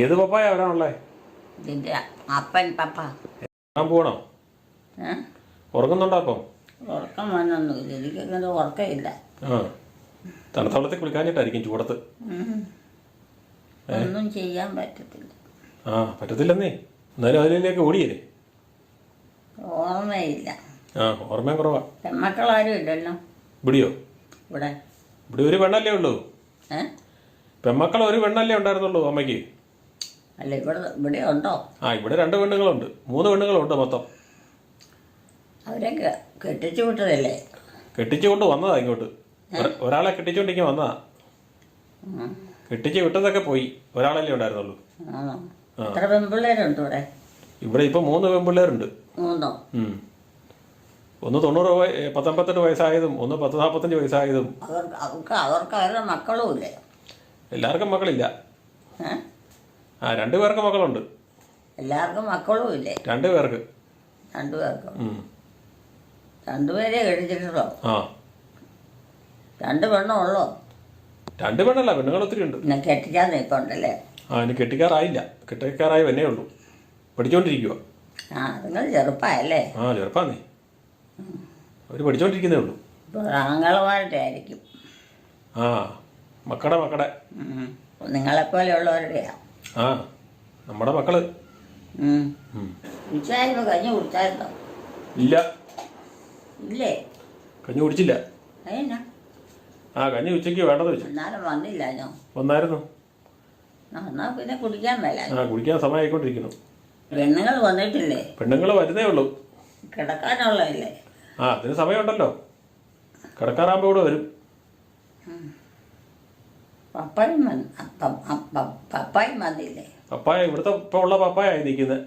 ഏത് പപ്പായ അവരാണുള്ളേ? ഇതിൻ്റെ അപ്പൻ പപ്പ. ഞാൻ പോകണോ? ഉറങ്ങുന്നുണ്ടോ അപ്പം? ഉറക്കം വന്നൊന്നുമില്ല, എനിക്കങ്ങനെ ഉറക്കമില്ല. ആ, തണുത്ത വെള്ളത്തിൽ കുളിക്കാഞ്ഞിട്ടായിരിക്കും ചൂടത്ത്. ഒന്നും ചെയ്യാൻ പറ്റത്തില്ല. ആ, പറ്റത്തില്ലെന്നേ. എന്നാലും അതിലേക്ക് ഓടിയല്ലേ? ഓർമ്മയില്ല. ആ, ഓർമ്മയും കുറവാ. പെൺമക്കളാരും ഇല്ലല്ലോ ഇവിടെയോ? ഇവിടെ ഇവിടെ ഒരു പെണ്ണല്ലേ ഉള്ളൂ. പെൺമക്കൾ ഒരു പെണ്ണല്ലേ ഉണ്ടായിരുന്നുള്ളൂ അമ്മയ്ക്ക്? അല്ല, ഇവിടെ ഉണ്ടോ? ആ, ഇവിടെ 2 പെണ്ണുങ്ങളുണ്ട്, 3 പെണ്ണുങ്ങളുണ്ട് മൊത്തം. അവരെ കെട്ടിച്ചു വിട്ടതല്ലേ? കെട്ടിച്ചുകൊണ്ട് വന്നതാ ഇങ്ങോട്ട്. ഒരാളെ കെട്ടിച്ചുകൊണ്ടിരിക്കും വന്നതാ. കെട്ടിച്ച് വിട്ടതൊക്കെ പോയി, ഒരാളല്ലേ ഉണ്ടായിരുന്നുള്ളൂ. എത്ര പെൺപിള്ളേരുണ്ട് ഇവിടെ? ഇവിടെ ഇപ്പൊ 3 പെൺപിള്ളേരുണ്ട്. 3? ഒന്ന് 19 വയസ്സായതും ഒന്ന് 45 വയസ്സായതും. അവർക്ക് അവരുടെ മക്കളും ഇല്ലേ? എല്ലാവർക്കും മക്കളില്ല. ആ, 2 പേർക്ക് മക്കളുണ്ട്. എല്ലാവർക്കും മക്കളും ഇല്ലേ? 2 പേർക്ക്. 2 പേർക്കും 2 പേരെ കെട്ടിച്ചിട്ടുള്ളോ? ആ, 2 പെണ്ണോ ഉള്ളോ? 2 പെണ്ണല്ല, പെണ്ണുങ്ങൾ ഒത്തിരി ഉണ്ട്. പിന്നെ കെട്ടിക്കാൻ നിൽപ്പുണ്ടല്ലേ? ആ, ഇനി കെട്ടിക്കാറായില്ല, കെട്ടിക്കാറായി വന്നേ ഉള്ളൂ. പഠിച്ചോണ്ടിരിക്കുക. ആ, നിങ്ങൾ ചെറുപ്പമല്ലേ? ആ, ചെറുപ്പാന്നേ. അവര് പഠിച്ചോണ്ടിരിക്കുന്നേ ഉള്ളൂ. ഇപ്പോൾ ആങ്ങളമാരുടെ ആയിരിക്കും. ആ, മക്കളുടെ നിങ്ങളെപ്പോലെയുള്ളവരുടെയാ. ആ, നമ്മുടെ മക്കള്. ഉച്ചയായപ്പോൾ കഞ്ഞി കുടിച്ചായിരുന്നോ? ഇല്ല. ഇല്ലേ? കഞ്ഞി കുടിച്ചില്ല. അതിനാ? ആ, കഞ്ഞി ഉച്ചയ്ക്ക് വേണ്ടത് വെച്ചു. എന്നാലും വന്നില്ല ഞാൻ. വന്നായിരുന്നു. എന്നാൽ പിന്നെ കുടിക്കാൻ മേല. ആ, കുടിക്കാൻ സമയമായിക്കൊണ്ടിരിക്കുന്നു. പെണ്ണുങ്ങൾ വന്നിട്ടില്ലേ? പെണ്ണുങ്ങൾ വരുന്നേ ഉള്ളൂ. കിടക്കാനുള്ളതല്ലേ? ആ, അതിന് സമയമുണ്ടല്ലോ. കിടക്കാറാകുമ്പോൾ ഇവിടെ വരും. പപ്പായും വന്നില്ലേ? പപ്പായ ഇവിടുത്തെ ഇപ്പൊ ഉള്ള പപ്പായ ആയി നിൽക്കുന്നത്.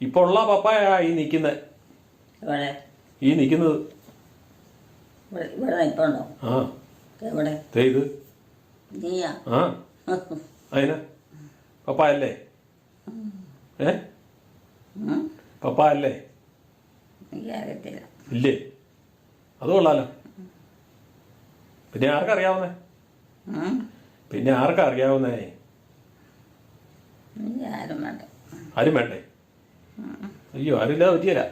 ഇപ്പൊ ഉള്ള പപ്പായ ആയി നിൽക്കുന്നത്. ഇവിടെ ഈ നിൽക്കുന്നത് ഇവിടെ നിൽപ്പുണ്ടോ? ആ, എവിടെ? ഇത് നീയാ? ആ, അതിനാ പപ്പായല്ലേ? പപ്പായല്ലേ? എനിക്കറിയത്തില്ല. ഇല്ലേ? അത് കൊള്ളാലോ. പിന്നെ ആർക്കറിയാവുന്നേ? പിന്നെ ആർക്കാ അറിയാവുന്നേ? ആരും വേണ്ട. ആരും വേണ്ടേ? അയ്യോ, ആരുമില്ലാതെ പറ്റിയല്ല.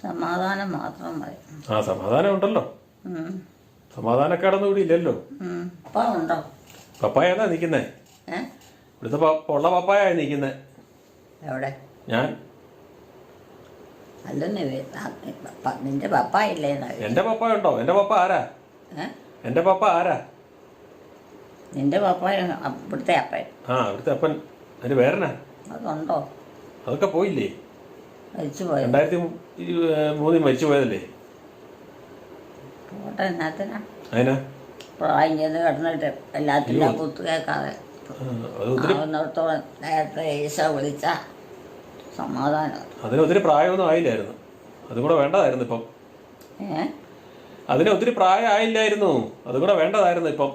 സമാധാനം മാത്രം മതി. ആ, സമാധാനം ഉണ്ടല്ലോ. സമാധാനക്കേടൊന്നും ഇവിടെ ഇല്ലല്ലോ. പപ്പ ഉണ്ടോ? പപ്പായ ഏതാ നിൽക്കുന്നേ? ഇവിടുത്തെ ഉള്ള പപ്പായ നിൽക്കുന്നേ. എവിടെ? ഞാൻ. അല്ലെന്ന് നിന്റെ പപ്പ ഇല്ലേ? എന്റെ പപ്പ ഉണ്ടോ? എന്റെ പപ്പ ആരാ? എന്റെ പപ്പ ആരാ? നിന്റെ പപ്പ ഇവിടുത്തെ അപ്പൻ. ആ, ഇവിടുത്തെ അപ്പൻ. അതിന് പേരനാ? അതുണ്ടോ? അതൊക്കെ പോയില്ലേ? മരിച്ചു പോയോ? 2003 മരിച്ചു പോയതല്ലേ? പോട്ടെ, എന്നാത്തിനാ? അതിനാ പ്രായം ചെന്ന് കിടന്നിട്ട് എല്ലാത്തിനും കുത്തു കേൾക്കാതെ ആവുന്നിടത്തോളം നേരത്തെ ഈശോ വിളിച്ച സമാധാനം. അതിന് ഒത്തിരി പ്രായമൊന്നും ആയില്ലായിരുന്നു. അതും കൂടെ വേണ്ടതായിരുന്നു ഇപ്പം. അതിന് ഒത്തിരി പ്രായം ആയില്ലായിരുന്നു, അതും കൂടെ വേണ്ടതായിരുന്നു ഇപ്പം.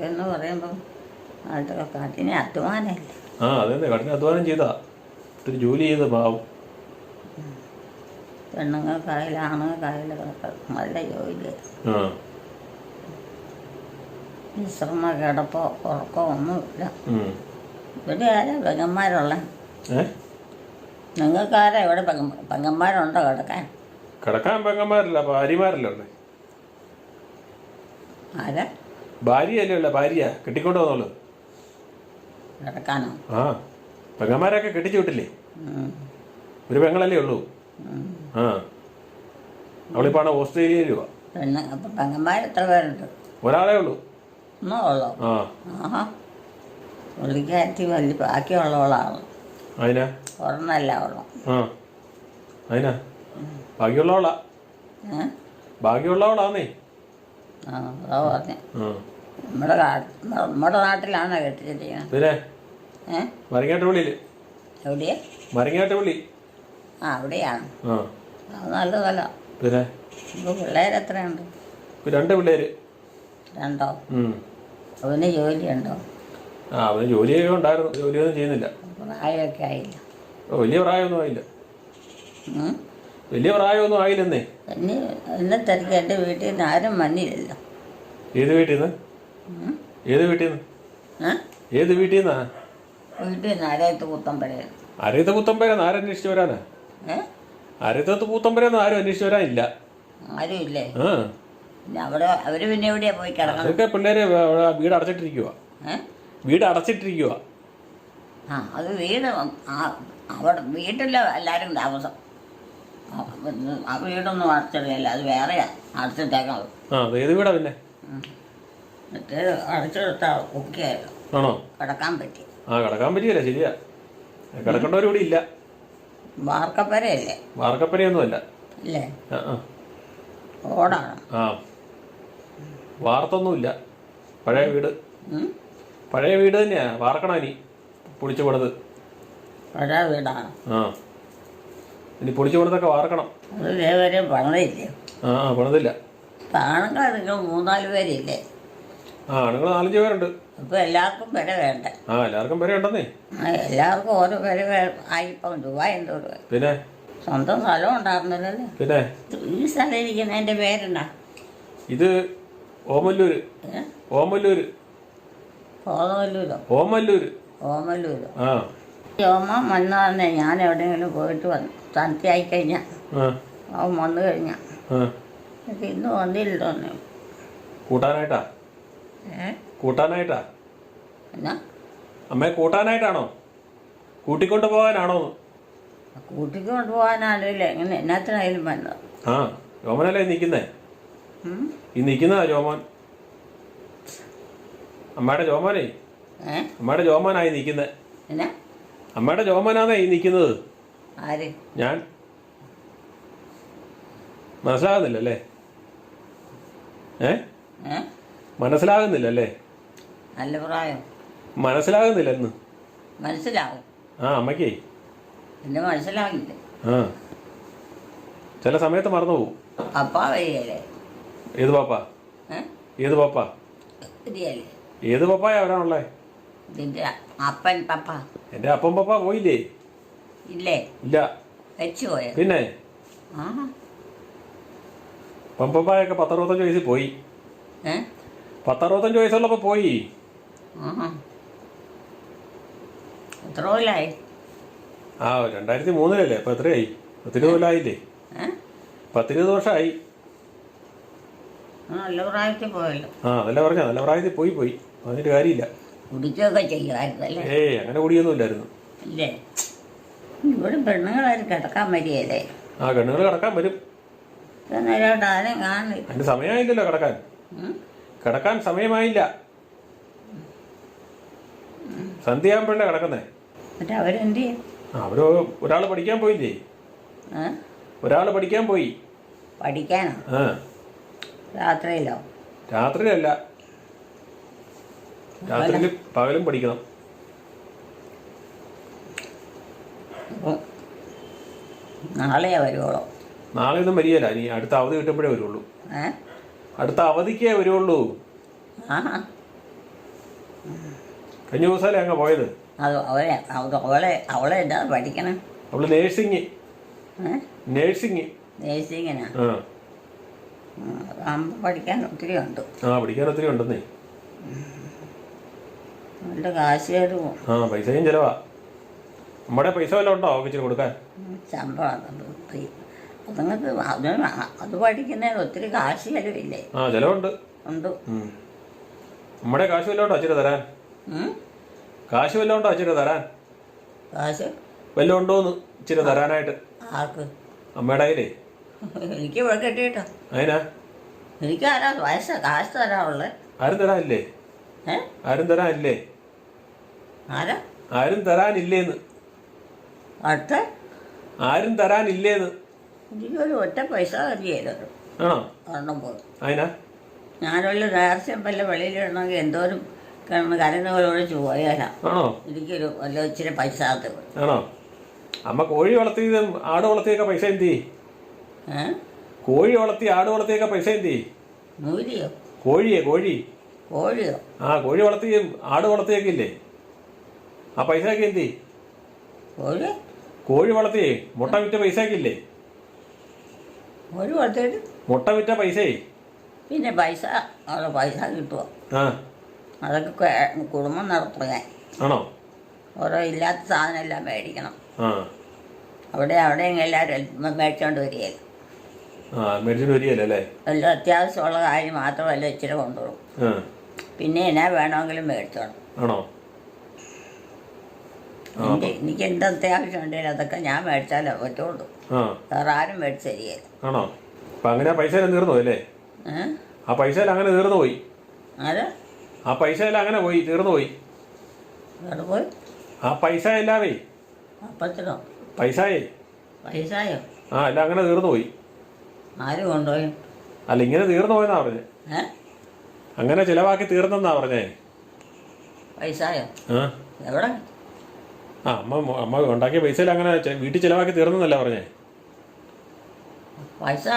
എന്ന് പറയുമ്പം കഠിന അധ്വാനമല്ലേ? ആ, അതെ, കഠിന അധ്വാനം ചെയ്താ ഒത്തിരി ജോലി ചെയ്ത് പാവും. പെണ്ണുങ്ങൾക്കായാലും ആണുങ്ങൾക്കായാലും നല്ല ജോലി. വിശ്രമ കിടപ്പോ ഉറക്കോ ഒന്നുമില്ല. ഇവിടെ ആരാ പെങ്ങന്മാരുള്ള? നിങ്ങൾക്കാരാ ഇവിടെ പെങ്ങന്മാരുണ്ടോ കിടക്കാൻ? കിടക്കാൻ പെങ്ങന്മാരല്ല, ഭാര്യമാരല്ലേ ഉള്ളേ. ആരാ? ഭാര്യയല്ലേ ഉള്ള, ഭാര്യ കെട്ടിക്കൊണ്ട് വന്നോളൂ കിടക്കാനോ? ആ, പെങ്ങന്മാരൊക്കെ കെട്ടിച്ചു വിട്ടില്ലേ? ഒരു പെങ്ങളല്ലേ ഉള്ളൂ. ആ, അവളിപ്പാണ് ഓസ്ട്രേലിയയിൽ പോവാ. പെങ്ങന്മാർ എത്ര പേരുണ്ട്? ഒരാളേ ഉള്ളൂ. ഒന്നോ ഉള്ളോ? ആ, പുള്ളിക്കാരത്തി വലിയ ബാക്കിയുള്ളവളാണ്. അതിനാ? ഒരെണ്ണല്ല ഉള്ളു. ആ, അതിനാ? ബാക്കിയുള്ളവളാ. ബാക്കിയുള്ളവളാന്നേ. ആ, അതാ പറഞ്ഞേ. നമ്മുടെ നാട്ടിലാണോ കെട്ടിച്ചിരിക്കുന്നത്? പിന്നെ മരങ്ങാട്ടുപള്ളിയില്. എവിടെയാ? മരങ്ങാട്ടുപള്ളി. ആ, അവിടെയാണ്. അത് നല്ലതല്ല. പിന്നെ ഇപ്പോൾ പിള്ളേരെത്രയുണ്ട്? 2 പിള്ളേര്. 2? അവന് ജോലിയുണ്ടോ? ആ, അവന് ജോലിയൊക്കെ ഉണ്ടായിരുന്നു, ജോലിയൊന്നും ചെയ്യുന്നില്ല. പ്രായമൊക്കെ ആയില്ല? വലിയ പ്രായമൊന്നും ആയില്ല. വലിയ പ്രായമൊന്നും ആയില്ലെന്നേ. എന്നെ തിരക്കി എൻ്റെ വീട്ടിൽ നിന്ന് ആരും വന്നില്ലല്ലോ. ഏത് വീട്ടിൽ നിന്ന്? ഏത് വീട്ടിൽ നിന്ന്? ഏത് വീട്ടിൽ നിന്നാ? വീട്ടിൽ നിന്ന് അരയത്ത് പുത്തമ്പരയാണ്. അരയത്ത് പുത്തമ്പരന്ന് ആരന്വേഷിച്ചു വരാനാ? അരയത്ത് പുത്തമ്പരന്ന് ആരും അന്വേഷിച്ചു വരാനില്ല. ആരും ഇല്ലേ? ആ, പിന്നെ അവിടെ അവര് പിന്നെ എവിടെയാ പോയി കിടക്കണം? അതൊക്കെ പിള്ളേര് വീട് അടച്ചിട്ടിരിക്കുക. വീട് അടച്ചിട്ടിരിക്കുക. ആ, അത് വീട് അവിടെ വീട്ടിലെ എല്ലാവരും താമസം. ആ വീടൊന്നും അടച്ചിടില്ല, അത് വേറെയാ അടച്ചിട്ടേക്കാം. ആ, അത് ഏത് വീടാ പിന്നെ? മറ്റേ അടച്ചെടുത്താ ഒക്കെ ആണോ? കിടക്കാൻ പറ്റി. ആ, കിടക്കാൻ പറ്റിയല്ല, ശരിയാ. കിടക്കേണ്ടവരും കൂടി ഇല്ല. വാർക്കപ്പരയല്ലേ? വാർക്കപ്പരയൊന്നും അല്ല. ഇല്ലേ? ആ, ആ. ഓടാണ്. ആ, വാർത്തൊന്നുമില്ല. പഴയ വീട്. പഴയ വീട് തന്നെയാ. വാർക്കണം ഇനി പൊളിച്ചു പണിത്. പഴയ വീടാണ്. ആ, ഇനി പൊളിച്ചു പണിതൊക്കെ വാർക്കണം. അത് ഇതേവരെ പണിതില്ലേ? ആ, ആ, പണിതില്ല. ആണുങ്ങൾ നിങ്ങൾ 3-4 പേരില്ലേ? ആ, ആണുങ്ങൾ 4-5 പേരുണ്ട്. അപ്പൊ എല്ലാവർക്കും വില വേണ്ടേ? ആ, എല്ലാവർക്കും പേരെ ഉണ്ടെന്നേ. എല്ലാവർക്കും ഓരോ വില ആയിപ്പം രൂപ എന്തോരൂപ. പിന്നെ സ്വന്തം സ്ഥലം ഉണ്ടായിരുന്നില്ലല്ലേ? പിന്നെ ഈ സ്ഥലം ഇരിക്കുന്നതിന്റെ പേരെന്നാ? ഇത് ഓമല്ലൂര്. ഓമല്ലൂര്. കോതമല്ലൂരോ? ഓമല്ലൂര്. ഓമല്ലൂരോ? ആ, ഓമ വന്നതന്നെ. ഞാൻ എവിടെയെങ്കിലും പോയിട്ട് വന്നു തണുത്തിയായി കഴിഞ്ഞാൽ അവൻ വന്നു കഴിഞ്ഞാൽ ഇന്ന് വന്നില്ലോ. കൂട്ടാനായിട്ടാ? കൂട്ടാനായിട്ടാ? എന്നാ അമ്മയെ കൂട്ടാനായിട്ടാണോ? കൂട്ടിക്കൊണ്ട് പോകാനാണോ? കൂട്ടിക്കൊണ്ട് പോകാനാണല്ലേ എങ്ങനെ എന്നാത്തിനായാലും വന്നത്. ആ, ജോമനല്ലേ നിൽക്കുന്നേ? ഈ നിൽക്കുന്നതാ ജോമോൻ. അമ്മയുടെ ജോമോനേ. അമ്മയുടെ ജോമോനായി നിൽക്കുന്നേ. എന്നാ അമ്മയുടെ ജോമനാന്നേ ഈ നിൽക്കുന്നത്. ആര്? ഞാൻ. മനസ്സിലാകുന്നില്ലല്ലേ? മനസ്സിലാകുന്നില്ലല്ലേ? നല്ല പ്രായം. മനസ്സിലാകുന്നില്ലെന്ന്. മനസ്സിലാവും. ആ, അമ്മയ്ക്കേ എന്നെ മനസ്സിലാകില്ല. ആ, ചില സമയത്ത് മറന്നു പോവും. പപ്പാ വരികയല്ലേ? ഏത് പാപ്പാ? ഏത് പാപ്പാ? വരികയല്ലേ? ഏത് പപ്പായാ വരാനുള്ളേ? നിന്റെ അപ്പൻ പപ്പ. എൻ്റെ അപ്പം പപ്പ പോയില്ലേ? ഇല്ലേ? ഇല്ല. വെച്ചു പോയോ? പിന്നെ ആ, പമ്പപ്പായൊക്കെ 10-65 വയസ്സിൽ പോയി. 10-65 വയസ്സുള്ളപ്പോൾ പോയി. എത്ര കൊല്ലായി? ആ, 2003-ലല്ലേ? അപ്പോൾ എത്രയായി? 10-20 കൊല്ലമായില്ലേ? 10-20 വർഷമായി. നല്ല പ്രായത്തിൽ പോയല്ലോ. ആ, അതല്ല പറഞ്ഞ നല്ല പ്രായത്തിൽ പോയി. അതിൻ്റെ കാര്യമില്ല. കുടിക്കുകയൊക്കെ ചെയ്യുമായിരുന്നല്ലേ? ഏയ്, അങ്ങനെ കുടിയൊന്നും ഇല്ലായിരുന്നു. ഇല്ലേ? ഇവിടെ പെണ്ണുങ്ങളാരും കിടക്കാൻ വരികയല്ലേ? ആ, പെണ്ണുങ്ങൾ കിടക്കാൻ വരും. നേരമായിട്ട് ആരും കാണില്ല. അതിന് സമയമായില്ലല്ലോ കിടക്കാൻ. കിടക്കാൻ സമയമായില്ല. സന്ധ്യയാകുമ്പോഴല്ലേ കിടക്കുന്നേ. എന്നിട്ട് അവരെന്ത് ചെയ്യും? അവര് ഒരാൾ പഠിക്കാൻ പോയില്ലേ? ഒരാൾ പഠിക്കാൻ പോയി. പഠിക്കാനോ? ആ, രാത്രിയിലോ? രാത്രിയിലല്ല, രാത്രിയിൽ പകലും പഠിക്കണം. നാളെയാ വരുവോളോ? നാളെ ഒന്നും വരികയില്ല. ഇനി അടുത്ത അവധി കിട്ടുമ്പോഴേ വരുള്ളൂ. അടുത്ത അവധിക്കേ വരുള്ളൂ. കഴിഞ്ഞ ദിവസമല്ലേ അങ്ങ് പോയത്? അത് അവളെ എന്താ പഠിക്കണം? അവള് നേഴ്സിങ്. നേഴ്സിങ്ങിനാ? അതാകുമ്പോൾ പഠിക്കാൻ ഒത്തിരി ഉണ്ട്. ആ, പഠിക്കാൻ ഒത്തിരി ഉണ്ടെന്നേ. നല്ല കാശ് കയറുമോ? ആ, പൈസയും ചിലവാ. നമ്മുടെ പൈസ വല്ലതും ഉണ്ടോ ഓഫീസിന് കൊടുക്കാൻ? ശമ്പളം അതുങ്ങൾക്ക് അത് പഠിക്കുന്നതിന് ഒത്തിരി കാശ് ചിലവില്ലേ? ആ, ചിലവുണ്ട്. ഉണ്ട്. നമ്മുടെ കാശ് വല്ലതും ഉണ്ടോ അച്ഛന് തരാൻ? കാശ് വല്ലതും ഉണ്ടോ അച്ഛന് തരാൻ? കാശ് വല്ലതും ഉണ്ടോന്ന് ഇച്ചിരി തരാനായിട്ട്? ആർക്ക്? അമ്മയുടെ കയ്യിലേ. എനിക്ക് ഇവിടെ കിട്ടിയിട്ടോ. അതിനാ? എനിക്ക് ആരാ കാശ് തരാനുള്ളത്? ആരും തരാനില്ലേ? ആരും തരാനില്ലേ? ആരാ? ആരും തരാനില്ലേന്ന്. അടുത്ത ആരും തരാനില്ലേന്ന്. എനിക്കൊരു ഒറ്റ പൈസ തരികയില്ലത്. ആണോ? കാരണം പോയി. അതിനാ? ഞാനൊരു നേർച്ച വല്ല വെളിയിലിടണമെങ്കിൽ എന്തോരം കരഞ്ഞവരോട് പോയാലാ. ആണോ? എനിക്കൊരു വല്ല ഇച്ചിരി പൈസ ആണോ? അമ്മ കോഴി വളർത്തിയതും ആട് വളർത്തിയൊക്കെ പൈസ എന്തി? കോഴി വളർത്തി ആട് വളർത്തിയൊക്കെ പൈസ എന്തി? നൂലിയോ? കോഴിയോ? ആ, കോഴി വളർത്തിയും ആട് വളർത്തിയൊക്കെ ഇല്ലേ? ആ പൈസയൊക്കെ എന്തി? കോഴി വളർത്തിയേ മുട്ട വിറ്റ പൈസയൊക്കെ ഇല്ലേ? കോഴി വളർത്തിയിട്ട് മുട്ട വിറ്റ പൈസയെ പിന്നെ പൈസ അവിടെ പൈസ കിട്ടുമോ? ആ അതൊക്കെ കുടുംബം നടത്തുക. ആണോ? ഓരോ ഇല്ലാത്ത സാധനം എല്ലാം മേടിക്കണം. ആ അവിടെ എല്ലാവരും മേടിച്ചോണ്ട് വരികയില്ല. ആ മേടിച്ചിട്ട് വരികയല്ലേ? എല്ലാം അത്യാവശ്യമുള്ള കാര്യം മാത്രമല്ല ഇച്ചിരി കൊണ്ടുപോകും. ആ പിന്നെ എന്നാ വേണമെങ്കിലും മേടിച്ചോണം. ആണോ? എനിക്ക് എന്ത് അത്യാവശ്യം ഉണ്ടെങ്കിലും അതൊക്കെ ഞാൻ മേടിച്ചാലേ പറ്റുള്ളൂ. ആ വേറെ ആരും മേടിച്ച് തരികയില്ല. ആണോ? അപ്പം അങ്ങനെ ആ പൈസ എല്ലാം തീർന്നു പോയി അല്ലേ? ആ പൈസ എല്ലാം അങ്ങനെ തീർന്നു പോയി. ആര്? ആ പൈസ എല്ലാം അങ്ങനെ പോയി, തീർന്നു പോയി. അവിടെ പോയി ആ പൈസ എല്ലാവേ അപ്പത്തിനോ? പൈസയേ പൈസയോ? ആ എല്ലാം അങ്ങനെ തീർന്നു പോയി. ആര് കൊണ്ടുപോയി? അല്ല ഇങ്ങനെ തീർന്നു പോയെന്നാ പറഞ്ഞേ. അങ്ങനെ ചിലവാക്കി തീർന്നെന്നാ പറഞ്ഞേ. പൈസയോ? ആ എവിടെ? ആ അമ്മ ഉണ്ടാക്കിയ പൈസയിൽ അങ്ങനെ വീട്ടിൽ ചിലവാക്കി തീർന്നെന്നല്ല പറഞ്ഞേ. പൈസ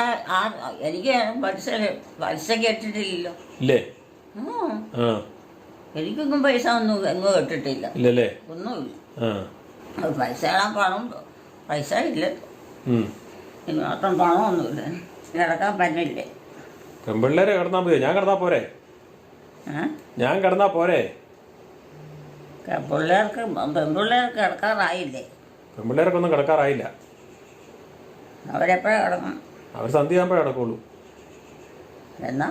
എനിക്ക് പലിശ കേട്ടിട്ടില്ലല്ലോ. ഇല്ലേ? ആ എനിക്കൊന്നും പൈസ ഒന്നും എങ്ങും കേട്ടിട്ടില്ല. ഇല്ലല്ലേ? ഒന്നുമില്ല. ആ പൈസ പണം പൈസ ഇല്ല. ഇനി മാത്രം പണമൊന്നുമില്ല. കിടക്കാൻ പറ്റില്ലേ? പെൺപിള്ളേരെ കിടന്നാ മതിയോ? ഞാൻ കിടന്നാ പോരെ? ഞാൻ കിടന്നാ പോരെ? പെൺപിള്ളേർക്ക് കിടക്കാറായില്ലേ? പെൺപിള്ളേർക്കൊന്നും കിടക്കാറായില്ല. അവരെപ്പോഴാണ് കിടക്കണം? അവർ സന്ധ്യയാകുമ്പോഴേ കിടക്കുള്ളൂ. എന്നാ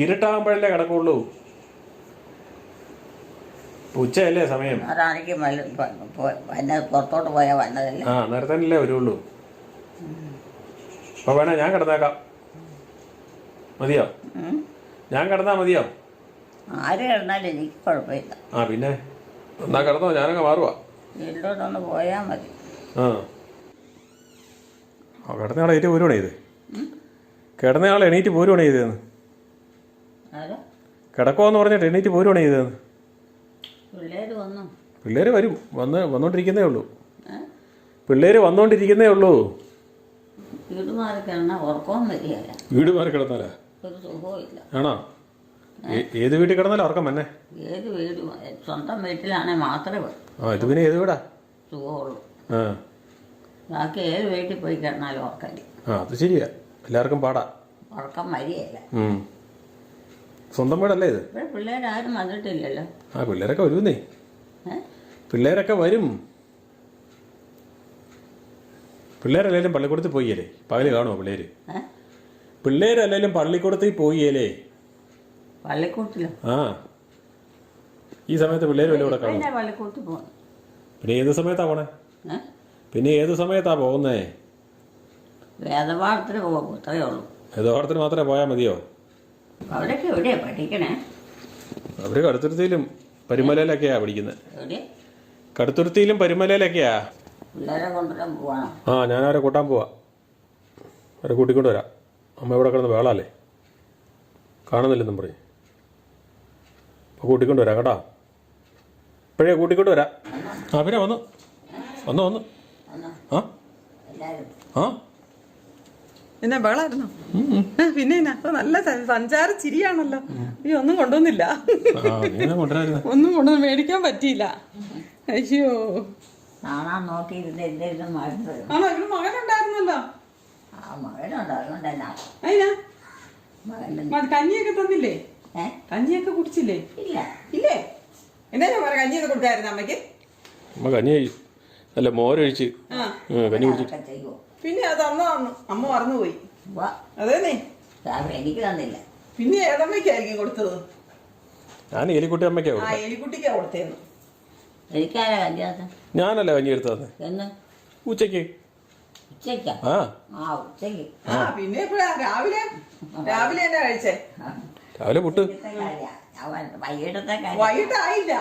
ഇരുട്ടാകുമ്പോഴല്ലേ കിടക്കുള്ളൂ. ഉച്ചയല്ലേ സമയം? അതാണെങ്കിൽ പുറത്തോട്ട് പോയാൽ വന്നതല്ലേ. ആ നേരത്തെ വരുള്ളൂ. അപ്പൊ വേണേ ഞാൻ കിടന്നേക്കാം. മതിയോ? ഞാൻ കിടന്നാ മതിയോ? ആര് കിടന്നാലും എനിക്ക് കുഴപ്പമില്ല. ആ പിന്നെ എന്നാ കിടന്നോ, ഞാനങ്ങ് മാറുവാ. വീട്ടിലോട്ടൊന്ന് പോയാൽ മതി. ആ കിടന്നയാളെ എണീറ്റ് പോരുവാണേ ഇത്. കിടന്നയാളെ എണീറ്റ് പോരുവാണേ ഇതെന്ന്. കിടക്കുമെന്ന് പറഞ്ഞിട്ട് എണീറ്റ് പോരുവാണേ ഇതെന്ന്. പിള്ളേർ വരും. വന്നോണ്ടിരിക്കുന്നേ ഉള്ളൂ. പിള്ളേർ വന്നോണ്ടിരിക്കുന്നേ ഉള്ളൂ. വീട് മാറി കിടന്നാൽ ഉറക്കവും വരികയില്ല. വീട് മാറി കിടന്നാലാ ഒരു സുഖവും ഇല്ല. ആണോ? ഏത് വീട്ടിൽ കിടന്നാലും ഉറക്കം തന്നെ. ഏത് വീട് സ്വന്തം വീട്ടിലാണെങ്കിൽ മാത്രമേ ഇത് പിന്നെ ഏത് വീടാ സുഖമുള്ളൂ. ആ ബാക്കി ഏത് വീട്ടിൽ പോയി കിടന്നാലും ഉറക്കമില്ല. അത് ശരിയാ. എല്ലാവർക്കും പാടാ. ഉറക്കം വരികയില്ല. സ്വന്തം വീടല്ലേ ഇത്? ഇവിടെ പിള്ളേരാരും വന്നിട്ടില്ലല്ലോ. ആ പിള്ളേരൊക്കെ വരുന്നേ. പിള്ളേരൊക്കെ വരും. പിള്ളേരല്ലേലും പള്ളിക്കൂടത്തിൽ പോയില്ലേ? പകല് കാണുമോ പിള്ളേര്? പിള്ളേരല്ലേലും പള്ളിക്കൂടത്തിൽ പോയില്ലേ? പള്ളിക്കൂടത്തിലോ? ആ ഈ സമയത്ത് പിള്ളേർ വല്ല ഇവിടെ കാണും. പള്ളിക്കൂടത്തിൽ പോകും. പിന്നെ ഏത് സമയത്താ പോണേ? പിന്നെ ഏത് സമയത്താ പോകുന്നേ? വേദപാഠത്തിന് പോകും, അത്രയേ ഉള്ളൂ. വേദപാഠത്തിന് മാത്രമേ പോയാൽ മതിയോ? അവരൊക്കെ എവിടെയാ പഠിക്കണേ? അവര് കടുത്തുരുത്തിയിലും പരുമലയിലൊക്കെയാ പഠിക്കുന്നത്. എവിടെയാ? കടുത്തുരുത്തിയിലും പരുമലയിലൊക്കെയാ. പിള്ളേരെ കൊണ്ടുവരാൻ പോവാണോ? ആ ഞാനവരെ കൂട്ടാൻ പോവാ. അവരെ കൂട്ടിക്കൊണ്ട് വരാം. അമ്മ ഇവിടെ കിടന്ന് വേളാല്ലേ, കാണുന്നില്ലെന്നും പറയും. അപ്പോൾ കൂട്ടിക്കൊണ്ട് വരാം കേട്ടോ. ഇപ്പോഴേ കൂട്ടിക്കൊണ്ട് വരാം. ആ പിന്നെ വന്നു. ആ ആ എന്നാ ബഹളായിരുന്നോ? പിന്നെ നല്ല സഞ്ചാര ചിരിയാണല്ലോ. ഈ ഒന്നും കൊണ്ടുവന്നില്ല. ഒന്നും കൊണ്ടുവന്ന് മേടിക്കാൻ പറ്റിയില്ല. അയ്യോ കാണാൻ നോക്കിയിരുന്ന് ആണോ? ഇവിടെ മകനുണ്ടായിരുന്നല്ലോ. അതിനാ കഞ്ഞിയൊക്കെ തന്നില്ലേ? കഞ്ഞിയൊക്കെ കുടിച്ചില്ലേ? ഇല്ലേ? എന്തായാലും പറ, കഞ്ഞിയൊക്കെ കൊടുത്തായിരുന്നു അമ്മയ്ക്ക്. അമ്മ കഞ്ഞി അല്ല മോരൊഴിച്ച് കഞ്ഞി കുടിച്ചു. പിന്നെ അത് അമ്മ മറന്നുപോയി. അതേന്നേ എനിക്ക് തന്നില്ല. പിന്നെ ഏതമ്മയ്ക്കായിരിക്കും കൊടുത്തത്? ഞാൻ എലിക്കുട്ടി അമ്മയ്ക്കാ കൊടുത്തത്. എലിക്കുട്ടിക്കാ കൊടുത്തേന്ന്. എനിക്കാരാ കഞ്ഞി? ഞാനല്ല കഞ്ഞി എടുത്തത്. എന്ന്? ഉച്ചക്ക്. ഉച്ചയ്ക്കാ? ഉച്ചക്ക്. പിന്നെ എപ്പോഴാ? രാവിലെ എന്നാ കഴിച്ചേ? രാവിലെ പുട്ട്. വൈകിട്ടായില്ല.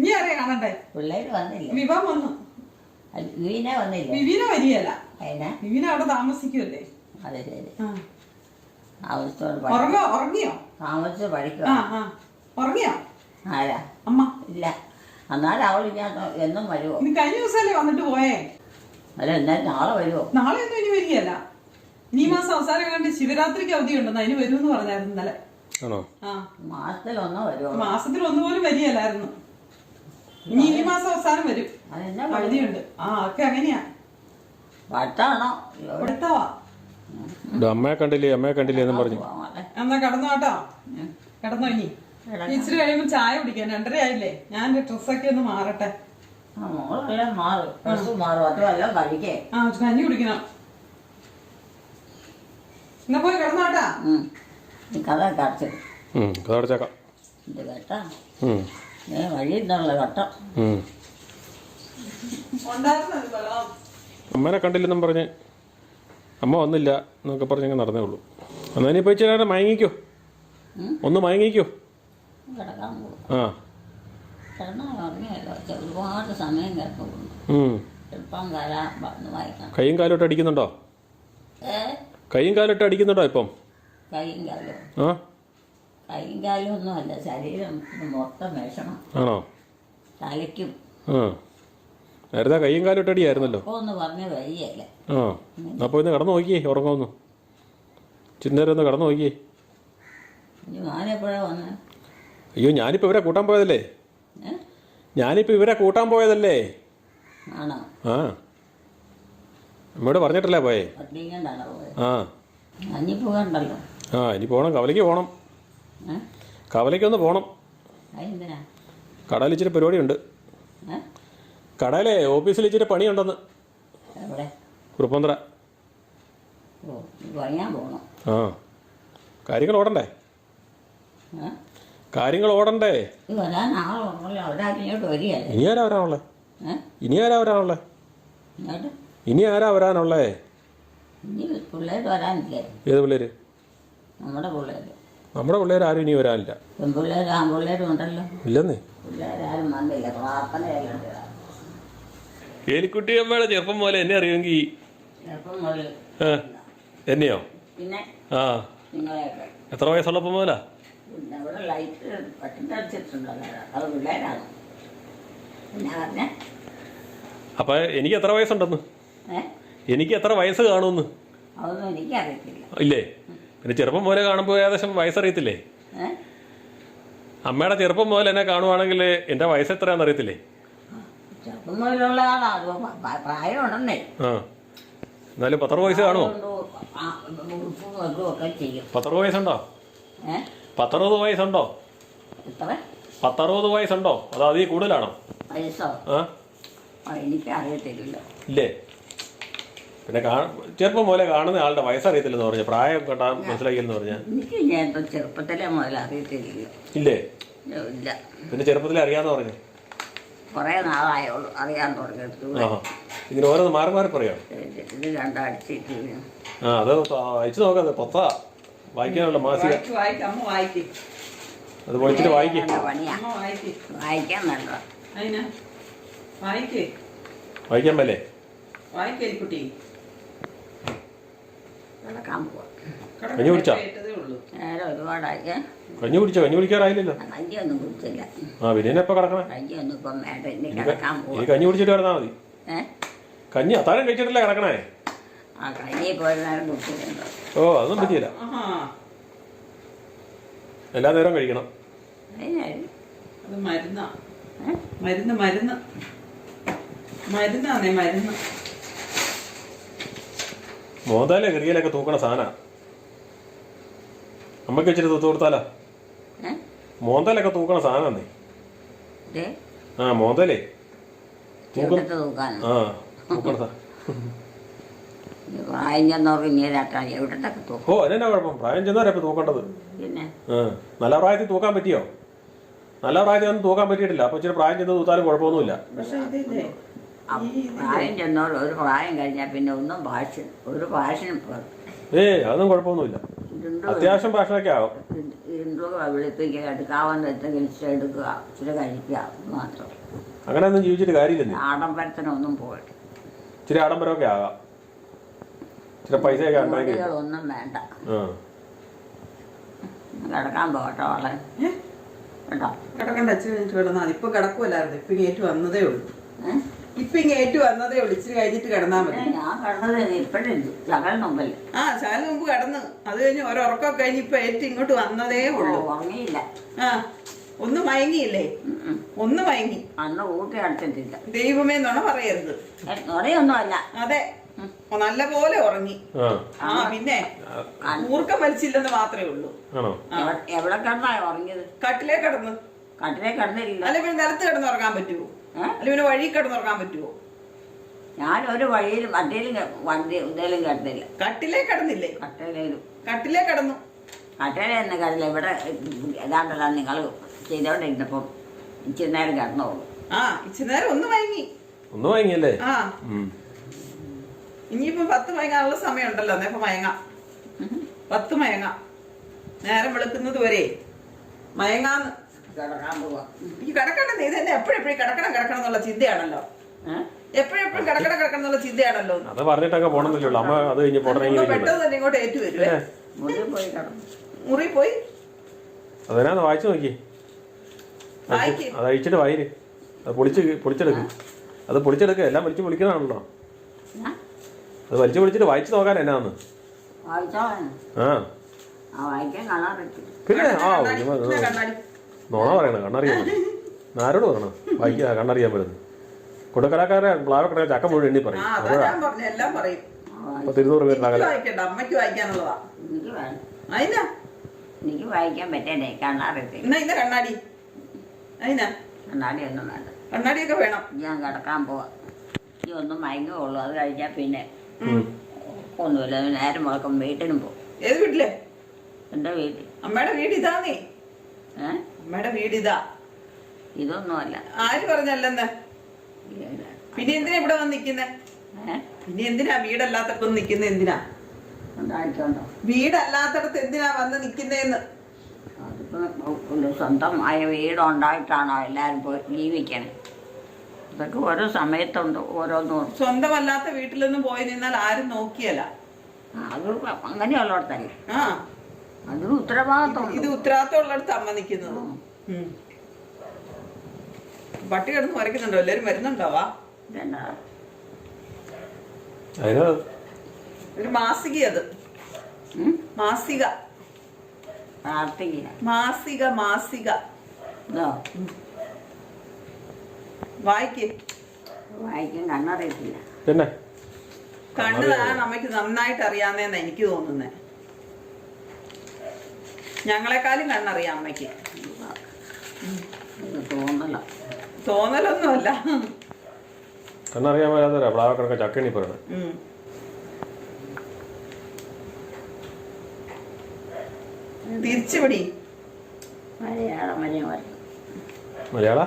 നീ അറിയാ കാണണ്ടേ? പിള്ളേര് വന്നില്ല. വിവാൻ വന്നു. വിവീന വന്നില്ല. വിവീന വരികയല്ല. വിവീന അവിടെ താമസിക്കുമല്ലേ. അതെ ശരി. ഉറങ്ങിയോ? താമസിച്ച് പഠിക്കുക. ഉറങ്ങിയോ? ആരാ? അമ്മ. ഇല്ല. എന്നാലും അവൾ എന്നും വരുമോ? ഇനി കഴിഞ്ഞ ദിവസമല്ലേ വന്നിട്ട് പോയേ? അല്ല എന്നാലും നാളെ വരുമോ? നാളെ ഒന്നും ഇനി വരികയല്ല. ഈ മാസം അവസാനം കണ്ട് ശിവരാത്രിക്ക് അവധി ഉണ്ടെന്ന് അതിന് വരുമെന്ന് പറഞ്ഞായിരുന്നു ഇന്നലെ. മാസത്തിലൊന്നോ വരുമോ? മാസത്തിൽ ഒന്നുപോലും വരികയല്ലായിരുന്നു. ഇനി ഈ മാസം അവസാനം വരും. അവധിയുണ്ട്. ഒക്കെ അങ്ങനെയാ. പഠിത്തമാണോ? പഠിത്തവാ. ഇവിടെ അമ്മയെ കണ്ടില്ലേ എന്നും പറഞ്ഞു. പോവാതെ. എന്നാ കിടന്നോ കേട്ടോ. കിടന്നോ ഇനി. ഇച്ചിരി കഴിയുമ്പോ ചായ കുടിക്കാൻ 2:30 ആയില്ലേ. ഞാൻ എന്റെ ഡ്രസ്സൊക്കെ ഒന്ന് മാറട്ടെ. ആ മോളെല്ലാം മാറും, ഡ്രസ്സ് മാറും, അത് വല്ലതും കഴിക്കേ. ആ കഞ്ഞി കുടിക്കണം. എന്നാ പോയി കിടന്നോട്ടാ. ഈ കഥ കടച്ചു കഥ അടച്ചേക്കാം. ഇത് കേട്ടാ വഴിയിൽ നിന്നുള്ള ഘട്ടം. ഉണ്ടായിരുന്നത് ബലം. അമ്മേനെ കണ്ടില്ലെന്നും പറഞ്ഞ് അമ്മ വന്നില്ല എന്നൊക്കെ പറഞ്ഞങ്ങ് നടന്നേ ഉള്ളൂ. എന്നാൽ ഇനിയിപ്പോൾ ഇച്ചിരി മയങ്ങിക്കോ, ഒന്ന് മയങ്ങിക്കോ. കിടക്കാൻ പോകും. ആ കിടന്നാൽ ഉറങ്ങിയല്ലോ, ഒരുപാട് സമയം കിടക്കുന്നു. ഇപ്പം വരാൻ വന്ന് വായിക്കാം. കൈയും കാലോട്ട് അടിക്കുന്നുണ്ടോ? കൈയും കാലോട്ട് അടിക്കുന്നുണ്ടോ ഇപ്പം? കൈയും കാലും ആ കൈയും കാലും ഒന്നുമല്ല, ശരീരം മൊത്തം വിഷമം. ആണോ? തലയ്ക്കും. ആ നേരത്തെ കൈയും കാലോട്ട് അടിയായിരുന്നല്ലോ. അപ്പോൾ ഒന്ന് പറഞ്ഞ് വയ്യല്ലേ. ആ അപ്പോൾ ഇന്ന് കടന്നു നോക്കിയേ, ഉറങ്ങുമെന്ന് ചിന്നേരം ഒന്ന് കടന്നു നോക്കിയേ. ഇനി ഞാനെപ്പോഴാണ് വന്നത്? അയ്യോ ഞാനിപ്പോൾ ഇവരെ കൂട്ടാൻ പോയതല്ലേ. ഞാനിപ്പോൾ ഇവരെ കൂട്ടാൻ പോയതല്ലേ. ആണോ? ആ അമ്മയോട് പറഞ്ഞിട്ടല്ലേ പോയേ. പട്ടിങ്ങണ്ടാണോ പോയത്? ആ അഞ്ഞി പോകണ്ടല്ലോ. ആ ഇനി പോകണം, കവലയ്ക്ക് പോകണം. കവലയ്ക്കൊന്ന് പോകണം. അതെന്തിനാ? കടയിൽ ഇച്ചിരി പരിപാടിയുണ്ട്. കടയിലെ ഓഫീസിൽ ഇച്ചിരി പണിയുണ്ടെന്ന്. എവിടെ? കുറുപ്പന്തറ. ഓ പണിയാൻ പോകണം. ആ കാര്യങ്ങൾ ഓടണ്ടേ, കാര്യങ്ങൾ ഓടണ്ടേ. ഇത് വരാൻ ആളുണ്ടല്ലോ, അവിടെ ഇങ്ങോട്ട് വരികയല്ലേ. ഇനി ആരാ വരാനുള്ളേ? ഇങ്ങോട്ട് ഇനി ആരാ വരാനുള്ളേ? ഇനി പിള്ളേർ വരാനില്ലേ? ഏത് പിള്ളേര്? നമ്മുടെ പിള്ളേർ. നമ്മുടെ പിള്ളേർ ആരും ഇനി വരാനില്ല. പെൺപിള്ളേരും ആൺപിള്ളേരും ഉണ്ടല്ലോ. ഇല്ലെന്നേ, പിള്ളേരാരും വന്നില്ല, പ്രാർത്ഥനയല്ലേ. ഏലിക്കുട്ടി അമ്മയുടെ ചെറുപ്പം പോലെ എന്നെ അറിയുമെങ്കിൽ ചെറുപ്പം മുതൽ എന്നെയോ? പിന്നെ ആ നിങ്ങളെയൊക്കെ എത്ര വയസ്സുള്ളപ്പം മുതലാ? പിന്നെ അവിടെ ലൈറ്റ് പട്ടിട്ടടിച്ചിട്ടുണ്ടല്ലോ, അത് പിള്ളേരാണ്. പിന്നെ പറഞ്ഞ അപ്പം എനിക്ക് എത്ര വയസ്സുണ്ടെന്ന്? എനിക്ക് എത്ര വയസ്സ് കാണുമെന്ന്? അതൊന്നും എനിക്കറിയത്തില്ല. ഇല്ലേ? പിന്നെ ചെറുപ്പം പോലെ കാണുമ്പോൾ ഏകദേശം വയസ്സറിയത്തില്ലേ? അമ്മയുടെ ചെറുപ്പം മുതൽ എന്നെ കാണുവാണെങ്കിൽ എൻ്റെ വയസ്സ് എത്രയാണെന്ന് അറിയത്തില്ലേ? ചെറുപ്പം മുതലുള്ള ആളാണ്, പ്രായം ഉണ്ടെന്നേ. ആ എന്നാലും 10 വയസ്സ് കാണുമോ? ഒക്കെ ചെയ്യും. 10 വയസ്സുണ്ടോ? 10-60 വയസ്സുണ്ടോ? എത്ര? 10-60 വയസ്സുണ്ടോ? അതോ അതിൽ കൂടുതലാണോ? വയസ്സോ? എനിക്കറിയത്തില്ല. ഇല്ലേ? പിന്നെ ചെറുപ്പം പോലെ കാണുന്ന ആളുടെ വയസ്സറിയത്തില്ലെന്ന് പറഞ്ഞ, പ്രായം കേട്ടാ മനസ്സിലാക്കില്ലെന്ന് പറഞ്ഞ. എനിക്ക് ഞാൻ ചെറുപ്പത്തിലെ മുതൽ അറിയത്തില്ല. ഇല്ലേ? ഇല്ല. പിന്നെ ചെറുപ്പത്തിലെ അറിയാന്ന് പറഞ്ഞു? കുറേ നാളായുള്ളൂ അറിയാൻ തുടങ്ങിയിട്ട്. ഇങ്ങനെ ഓരോന്ന് മാറി മാറി പറയാം. ഇത് രണ്ടടിച്ചിട്ട് ആ അത് അയച്ചു നോക്കാം. പത്താ വായിക്കാനുള്ള മാസിക അത് പൊളിച്ചിട്ട് വായിക്കും. പണിയാ വായിക്കാൻ നല്ലതാ. വായിക്കാൻ പറ്റേ? കുട്ടി കിടക്കാൻ പോവാ. കഞ്ഞി കുടിച്ചാ? നേരെ ഒരുപാടായി. കഞ്ഞി കുടിച്ചോ? കഞ്ഞി കുടിക്കാറായില്ലല്ലോ. കഞ്ഞിയൊന്നും കുടിച്ചില്ല. ആ പിന്നെ എപ്പോൾ കിടക്കണേ? കഞ്ഞിയൊന്നും ഇപ്പം വേണ്ട, ഇനി കിടക്കാൻ പോവാ. കഞ്ഞി കുടിച്ചിട്ട് കിടന്നാൽ മതി. കഞ്ഞി അത്താഴം കഴിച്ചിട്ടല്ലേ കിടക്കണേ? ആ കഞ്ഞി പോയ നേരം കുടിച്ചിട്ടുണ്ട്. ഓ അതൊന്നും പറ്റിയില്ല, എല്ലാ നേരവും കഴിക്കണം. അത് മരുന്നാ. മരുന്നാന്നേ, മരുന്ന്. മോന്താലെ കറിയിലൊക്കെ തൂക്കണ സാധന. അമ്മക്ക് വെച്ചിട്ട് തൂത്ത് കൊടുത്താലോ? മോന്തലൊക്കെ തൂക്കണ സാധനന്നേ. ആ മോന്തലേ തൂക്കാൻ തൂക്കണ സാധനം. പ്രായം ചെന്നവർക്ക് ഇങ്ങനെയാട്ടാണ് എവിടത്തൊക്കെ തൂക്കും. ഓ അതെന്നാ കുഴപ്പം? പ്രായം ചെന്നവരെ ഇപ്പൊ തൂക്കേണ്ടത്. പിന്നെ നല്ല പ്രായത്തിൽ തൂക്കാൻ പറ്റിയോ? നല്ല പ്രായത്തിൽ ഒന്നും തൂക്കാൻ പറ്റിയിട്ടില്ല. അപ്പൊ ഇച്ചിരി പ്രായം ചെന്ന് തൂത്താലും കുഴപ്പമൊന്നുമില്ല. പ്രായം ചെന്നവർ ഒരു പ്രായം കഴിഞ്ഞാൽ പിന്നെ ഒന്നും ഒരു ഭാഷനും അതൊന്നും കുഴപ്പമൊന്നുമില്ല. അത്യാവശ്യം ഭാഷണൊക്കെ ആവും. വിളിപ്പിക്കുക, എടുക്കാവുന്ന എന്തെങ്കിലും ഇച്ചിരി എടുക്കുക, ഇച്ചിരി കഴിക്കുക മാത്രം. അങ്ങനെ ഒന്നും ജീവിച്ചിട്ട് കാര്യമില്ല. ആഡംബരത്തിനൊന്നും പോയിട്ട് ഇച്ചിരി ആഡംബരമൊക്കെ ആകാം, ഇച്ചിരി പൈസയൊക്കെ ഉണ്ടാക്കി. ഒന്നും വേണ്ട. കിടക്കാൻ പോകട്ടോ അവളെ. കേട്ടോ കിടക്കണ്ട, കിടന്നാൽ ഇപ്പൊ കിടക്കുമല്ലായിരുന്നു. ഇപ്പൊ ഏറ്റു വന്നതേ ഉള്ളൂ. ഇച്ചിരി കഴിഞ്ഞിട്ട് കിടന്നാ മതി. ഞാൻ കിടന്നത് ഇപ്പഴും ശകലം മുമ്പല്ലേ. ആ ശകലം മുമ്പ് കിടന്ന്, അത് കഴിഞ്ഞ് ഒരൊറക്കം കഴിഞ്ഞ് ഇപ്പൊ ഏറ്റു ഇങ്ങോട്ട് വന്നതേ ഉള്ളൂ. ഉറങ്ങിയില്ല. ഒന്ന് മയങ്ങിയില്ലേ? ഒന്ന് മയങ്ങി. അന്ന് ഊട്ടി അടച്ചിട്ടില്ല. ദൈവമേ നുണ പറയരുത്. നുണയൊന്നും അല്ല. അതെ, നല്ല പോലെ ഉറങ്ങി. ആ പിന്നെ ഊർക്കം വലിച്ചില്ലെന്ന് മാത്രമേ ഉള്ളൂ. ആണോ? എവിടെ കിടന്നാ ഉറങ്ങിയത്? കട്ടിലേ കിടന്ന്. കട്ടിലേ കിടന്നില്ല. അല്ല പിന്നെ നിലത്ത് കിടന്നുറങ്ങാൻ പറ്റുമോ? അല്ല പിന്നെ വഴി കിടന്നുറങ്ങാൻ പറ്റുമോ? ഞാനൊരു വഴിയിലും വണ്ടിയിലും വണ്ടി എന്തേലും കിടന്നില്ല. കട്ടിലേ കിടന്നില്ലേ? കട്ടിലേ കിടന്നു. കട്ടിലേ തന്നെ കിടന്നില്ല. ഇവിടെ ഏതാണ്ടല്ല നിങ്ങൾ ചെയ്തോണ്ടിരുന്നപ്പം ഇച്ചിരി നേരം കിടന്നോളൂ. ഇച്ചിരി നേരം ഒന്ന് മയങ്ങി. ഒന്ന് മയങ്ങിയല്ലേ? ഇനിയിപ്പോ 10 മയങ്ങാനുള്ള സമയമുണ്ടല്ലോ. എന്നേപ്പം മയങ്ങാം. 10 മയങ്ങാം. നേരം വെളുക്കുന്നത് വരെ മയങ്ങാന്ന്. കിടക്കാൻ പോവാ. ഈ കിടക്കണ്ടെന്ന് ഇത് തന്നെ എപ്പോഴും കിടക്കണം എന്നുള്ള ചിന്തയാണല്ലോ. എപ്പോഴും കിടക്കണം എന്നുള്ള ചിന്തയാണല്ലോ. അത് പറഞ്ഞിട്ടൊക്കെ പോണെന്നില്ലല്ലോ. അമ്മ അത് കഴിഞ്ഞ് പെട്ടെന്ന് തന്നെ ഇങ്ങോട്ട് ഏറ്റു വരുവേ. മുറി പോയി അതിനാന്ന് വായിച്ചു നോക്കി. അത് അഴിച്ചിട്ട് വായിര്. അത് പൊളിച്ചെടുക്കും. അത് പൊളിച്ചെടുക്കുക. എല്ലാം വലിച്ചു പൊളിക്കുന്നതാണല്ലോ. അത് വലിച്ചു പൊളിച്ചിട്ട് വായിച്ചു നോക്കാൻ എന്നാന്ന്. പിന്നെ നോണ പറയണ കണ്ണറിയാൻ. ആരോട് പറയണം വായിക്കുക കണ്ണറിയാൻ പറ്റുന്നു. കുടക്കലാക്കാരെ പ്ലാവക്കട ചക്ക മുഴുവൻ എണ്ണി പറയും. 200 പേരുണ്ടാകല. അമ്മയ്ക്ക് വായിക്കാനുള്ളതാ. എനിക്ക് വായിക്കാൻ പറ്റേ കണ്ണാറിയത്തില്ല. കണ്ണാടി കണ്ണാടി ഒന്നും വേണ്ട. കണ്ണാടിയൊക്കെ വേണം. ഞാൻ കിടക്കാൻ പോവാ. ഈ ഒന്നും മയങ്ങുള്ളൂ. അത് കഴിഞ്ഞാൽ പിന്നെ ഒന്നുമില്ല. നേരം മുളക്കം വീട്ടിനും പോകും. ഏത് വീട്ടിലെ? എന്റെ വീട്ടിൽ. അമ്മയുടെ വീട് ഇതാന്നേ. അമ്മയുടെ വീട് ഇതാ. ഇതൊന്നുമല്ല. ആര് പറഞ്ഞല്ലെന്ന്? പിന്നെ എന്തിനാ ഇവിടെ വന്ന് നിക്കുന്നേ? പിന്നെ എന്തിനാ വീടല്ലാത്തപ്പോ നിക്കുന്ന? എന്തിനാ വീടല്ലാത്തടത്ത് എന്തിനാ വന്ന് നിക്കുന്നേന്ന്? സ്വന്തമായ വീടുണ്ടായിട്ടാണോ എല്ലാരും പോയി ജീവിക്കണേ? ഇതൊക്കെ ഓരോ സമയത്തുണ്ട് ഓരോന്നും. സ്വന്തമല്ലാത്ത വീട്ടിലൊന്നും പോയി നിന്നാൽ ആരും നോക്കിയല്ല. അത് അങ്ങനെയുള്ളടത്തല്ലേ. അതൊരു ഉത്തരവാദിത്വം. ഇത് ഉത്തരവാദിത്വം ഉള്ളിടത്ത് അമ്മ നിക്കുന്നത്. പട്ടി കിടന്ന് വരയ്ക്കുന്നുണ്ടോ? എല്ലാരും വരുന്നുണ്ടോവാ? ഒരു മാസിക. അത് മാസിക. മാസിക മാസിക വായിക്കും. കണ്ണറിയത്തില്ല. കണ്ണ് താൻ അമ്മയ്ക്ക് നന്നായിട്ട് അറിയാന്നേന്ന് എനിക്ക് തോന്നുന്നേ. ഞങ്ങളെക്കാളും കണ്ണറിയാം അമ്മയ്ക്ക്. തോന്നലൊന്നുമല്ല. കണ്ണറിയാൻ വരാതെ പ്ലാവക്കടക്ക ചക്കണി പറയണ. തിരിച്ചുപിടി. മലയാള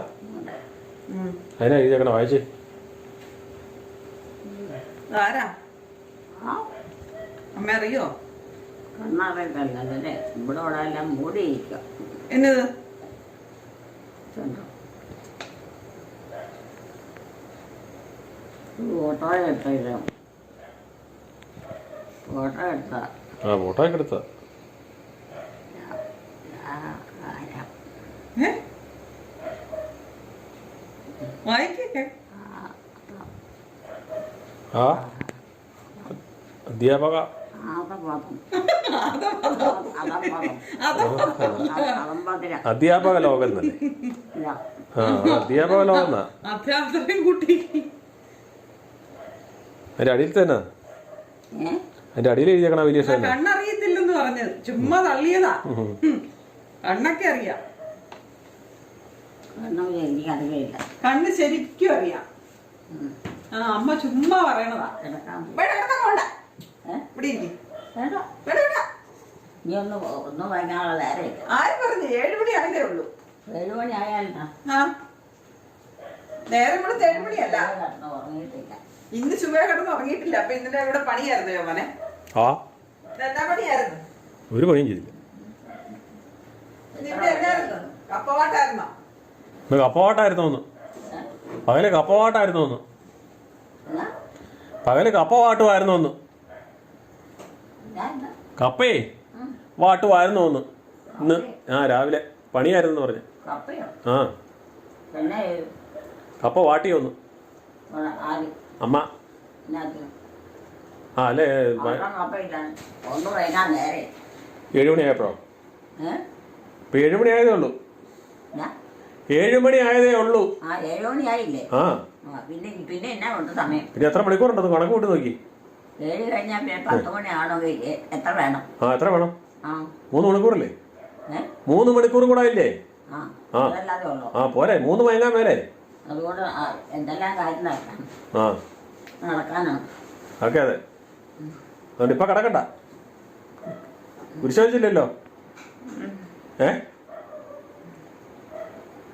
അതിനാ ഈ ചക്കണ വായിച്ചേ. ആരാ? അമ്മ അറിയോ? കണ്ണറിയത്തല്ലേ. ഇവിടെ എല്ലാം മൂടിയിരിക്കുക. എന്നത്? ഫോട്ടോ എടുത്ത ഫോട്ടോ ഒക്കെ എടുത്ത അധ്യാപക അധ്യാപക ലോകം തന്നെ. അധ്യാപക ലോകം അതിന്റെ അടിയിൽ തന്നെ. അതിന്റെ അടിയിൽ എഴുതിയേക്കണ വലിയ കണ്ണറിയത്തില്ലെന്ന് പറഞ്ഞത് ചുമ്മാ തള്ളിയതാ. കണ്ണൊക്കെ അറിയാം. കണ്ണ് ശരിക്കും അറിയാം. അമ്മ ചുമ്മാ പറയണതാ. ആര് പറഞ്ഞു? 7 മണി ആയതേ ഉള്ളൂ. 7 മണി ആയാലും നേരം ഇവിടെ 7 മണിയല്ല. ഇന്ന് ചുമ്മാ കിടന്ന് ഉറങ്ങിയിട്ടില്ല. അപ്പൊ ഇന്നലെ ഇവിടെ പണിയായിരുന്നു യോമനെ. എന്താ പണിയായിരുന്നു? ഒരു പണിയും ചെയ്തില്ല. കപ്പവാട്ടായിരുന്നോ? കപ്പവാട്ടായിരുന്നു. പകല് കപ്പവാട്ടായിരുന്നു. പകല് കപ്പ വാട്ടുമായിരുന്നു. കപ്പേ വാട്ടുമായിരുന്നു ഇന്ന്. രാവിലെ പണിയായിരുന്നു പറഞ്ഞു. കപ്പ വാട്ടി വന്നു അമ്മ. അല്ലേ 7 മണി ആയപ്പോഴോ? ഇപ്പൊ 7 മണി ആയതേ ഉള്ളൂ. 7 മണി ആയതേ ഉള്ളൂ. പിന്നെ എത്ര മണിക്കൂറുണ്ടെന്ന് കണക്ക് കൂട്ടി നോക്കി. 7 കഴിഞ്ഞാൽ പിന്നെ 10 മണിയാണെങ്കിൽ എത്ര വേണം? ആ എത്ര വേണം? ആ 3 മണിക്കൂറല്ലേ? ഏ 3 മണിക്കൂർ കൂടെ ഇല്ലേ? ആ ആ. അതല്ലാതെ ഉള്ളൂ. ആ പോരെ, 3 മയങ്ങാൻ മേലെ. അതുകൊണ്ട് എന്തെല്ലാം കാര്യം നടക്കണം, ആ നടക്കാനാണ്. ഓക്കെ അതെ. അതുകൊണ്ട് ഇപ്പം കിടക്കണ്ട, കുരിശോദിച്ചില്ലല്ലോ.